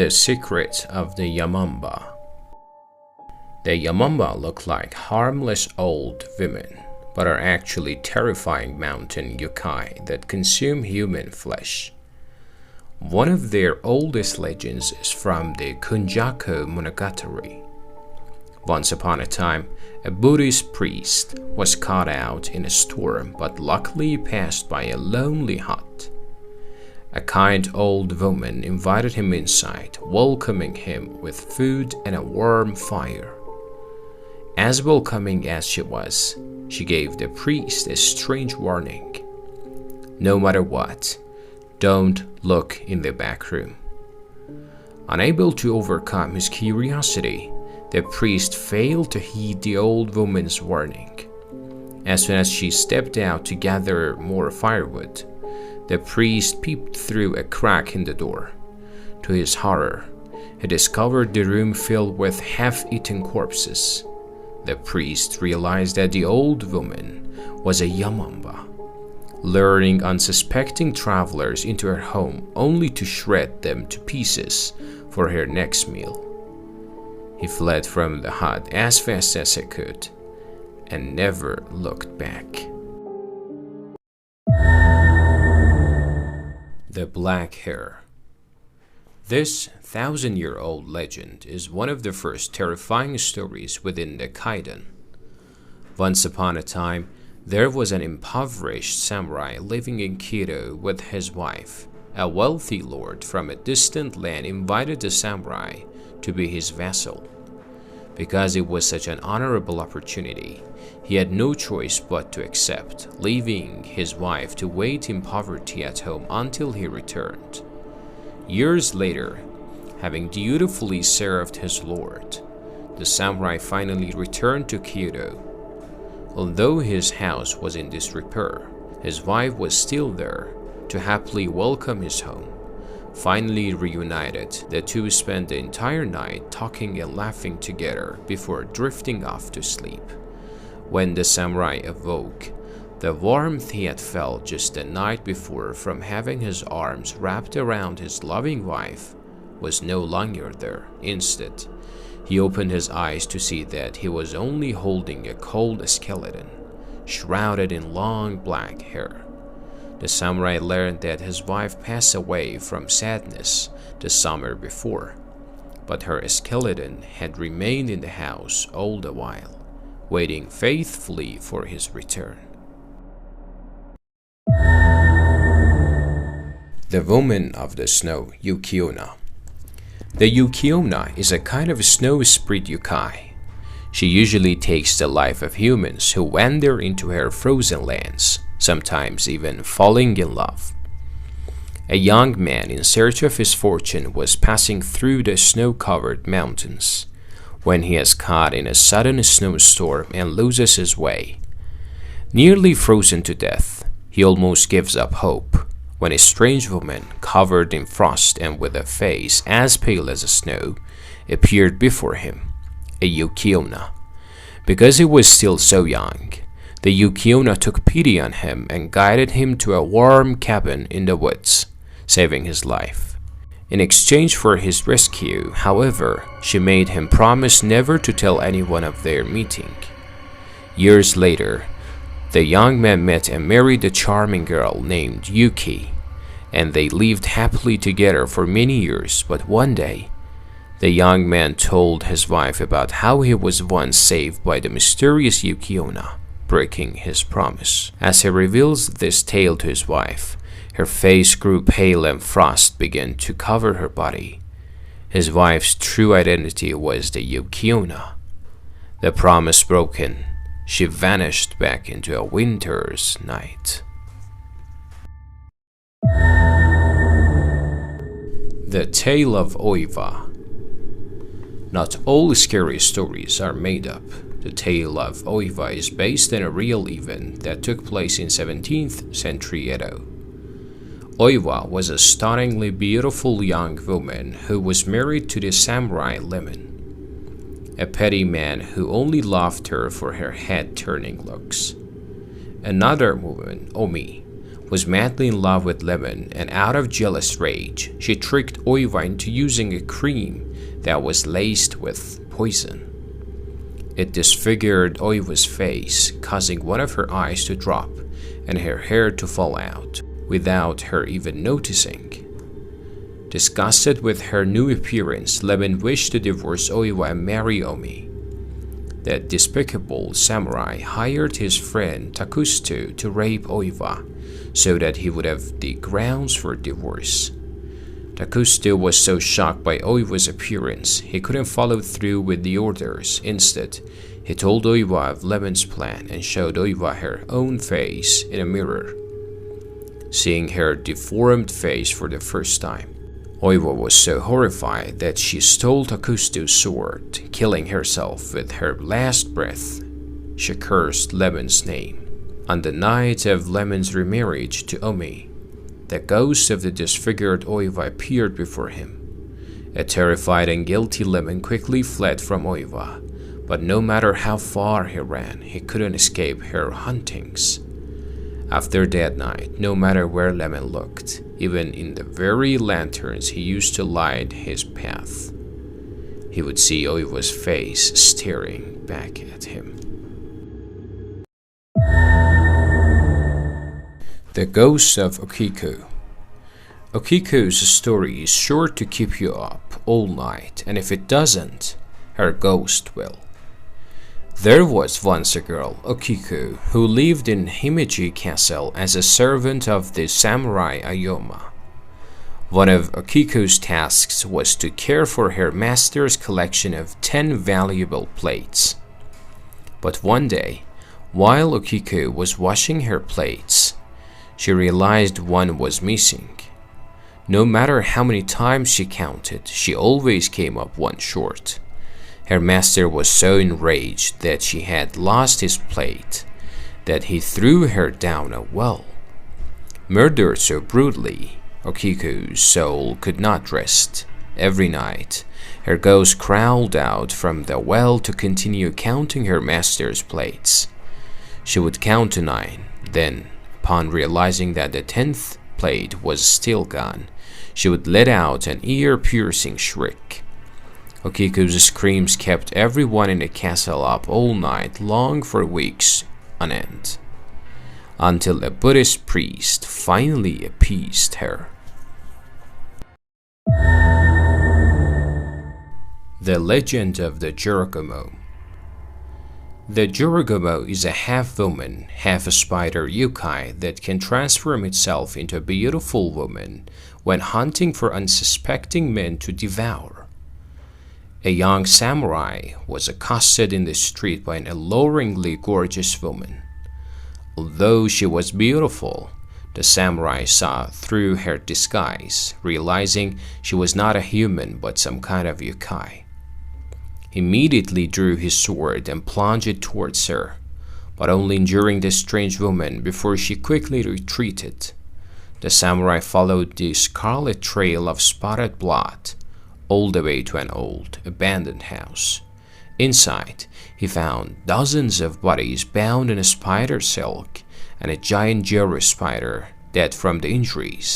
The secret of the Yamamba. The Yamamba look like harmless old women, but are actually terrifying mountain yokai that consume human flesh. One of their oldest legends is from the Kunjaku Monogatari. Once upon a time, a Buddhist priest was caught out in a storm but luckily passed by a lonely hut. A kind old woman invited him inside, welcoming him with food and a warm fire. As welcoming as she was, she gave the priest a strange warning. No matter what, don't look in the back room. Unable to overcome his curiosity, the priest failed to heed the old woman's warning. As soon as she stepped out to gather more firewood, the priest peeped through a crack in the door. To his horror, he discovered the room filled with half-eaten corpses. The priest realized that the old woman was a Yamamba, luring unsuspecting travelers into her home only to shred them to pieces for her next meal. He fled from the hut as fast as he could and never looked back. The Black Hair. This 1,000-year-old legend is one of the first terrifying stories within the Kaidan. Once upon a time, there was an impoverished samurai living in Kyoto with his wife. A wealthy lord from a distant land invited the samurai to be his vassal. Because it was such an honorable opportunity, he had no choice but to accept, leaving his wife to wait in poverty at home until he returned. Years later, having dutifully served his lord, the samurai finally returned to Kyoto. Although his house was in disrepair, his wife was still there to happily welcome his home. Finally reunited, the two spent the entire night talking and laughing together before drifting off to sleep. When the samurai awoke, the warmth he had felt just the night before from having his arms wrapped around his loving wife was no longer there. Instead, he opened his eyes to see that he was only holding a cold skeleton, shrouded in long black hair. The samurai learned that his wife passed away from sadness the summer before, but her skeleton had remained in the house all the while, waiting faithfully for his return. The Woman of the Snow, Yukiona. The Yukiona is a kind of snow spirit yokai. She usually takes the life of humans who wander into her frozen lands, sometimes even falling in love. A young man in search of his fortune was passing through the snow-covered mountains when he is caught in a sudden snowstorm and loses his way. Nearly frozen to death, he almost gives up hope when a strange woman, covered in frost and with a face as pale as snow, appeared before him, a Yukiona. Because he was still so young, the Yukiona took pity on him and guided him to a warm cabin in the woods, saving his life. In exchange for his rescue, however, she made him promise never to tell anyone of their meeting. Years later, the young man met and married a charming girl named Yuki, and they lived happily together for many years. But one day, the young man told his wife about how he was once saved by the mysterious Yukiona, breaking his promise. As he reveals this tale to his wife, her face grew pale and frost began to cover her body. His wife's true identity was the Yukiona. The promise broken, she vanished back into a winter's night. The Tale of Oiva. Not all scary stories are made up. The tale of Oiva is based on a real event that took place in 17th century Edo. Oiva was a stunningly beautiful young woman who was married to the samurai Lemon, a petty man who only loved her for her head-turning looks. Another woman, Omi, was madly in love with Lemon, and out of jealous rage, she tricked Oiva into using a cream that was laced with poison. It disfigured Oiva's face, causing one of her eyes to drop and her hair to fall out, without her even noticing. Disgusted with her new appearance, Lemon wished to divorce Oiwa and marry Omi. The despicable samurai hired his friend Takusto to rape Oiwa so that he would have the grounds for divorce. Takusto was so shocked by Oiwa's appearance, he couldn't follow through with the orders. Instead, he told Oiwa of Lemon's plan and showed Oiwa her own face in a mirror. Seeing her deformed face for the first time, Oiwa was so horrified that she stole Takusto's sword, killing herself with her last breath. She cursed Lemon's name. On the night of Lemon's remarriage to Omi, the ghost of the disfigured Oiwa appeared before him. A terrified and guilty Lemon quickly fled from Oiwa, but no matter how far he ran, he couldn't escape her huntings. After that night, no matter where Lemon looked, even in the very lanterns he used to light his path, he would see Oiwa's face staring back at him. The Ghost of Okiku. Okiku's story is sure to keep you up all night, and if it doesn't, her ghost will. There was once a girl, Okiku, who lived in Himeji Castle as a servant of the samurai Ayoma. One of Okiku's tasks was to care for her master's collection of 10 valuable plates. But one day, while Okiku was washing her plates, she realized one was missing. No matter how many times she counted, she always came up one short. Her master was so enraged that she had lost his plate that he threw her down a well. Murdered so brutally, Okiku's soul could not rest. Every night, her ghost crawled out from the well to continue counting her master's plates. She would count to 9, then, upon realizing that the 10th plate was still gone, she would let out an ear-piercing shriek. Okiku's screams kept everyone in the castle up all night long for weeks on end, until a Buddhist priest finally appeased her. The Legend of the Jorogumo. The Jorogumo is a half-woman, half-spider yokai that can transform itself into a beautiful woman when hunting for unsuspecting men to devour. A young samurai was accosted in the street by an alluringly gorgeous woman. Although she was beautiful, the samurai saw through her disguise, realizing she was not a human but some kind of yokai. He immediately drew his sword and plunged it towards her, but only injuring the strange woman before she quickly retreated. The samurai followed the scarlet trail of spotted blood all the way to an old, abandoned house. Inside, he found dozens of bodies bound in a spider silk and a giant Jero spider dead from the injuries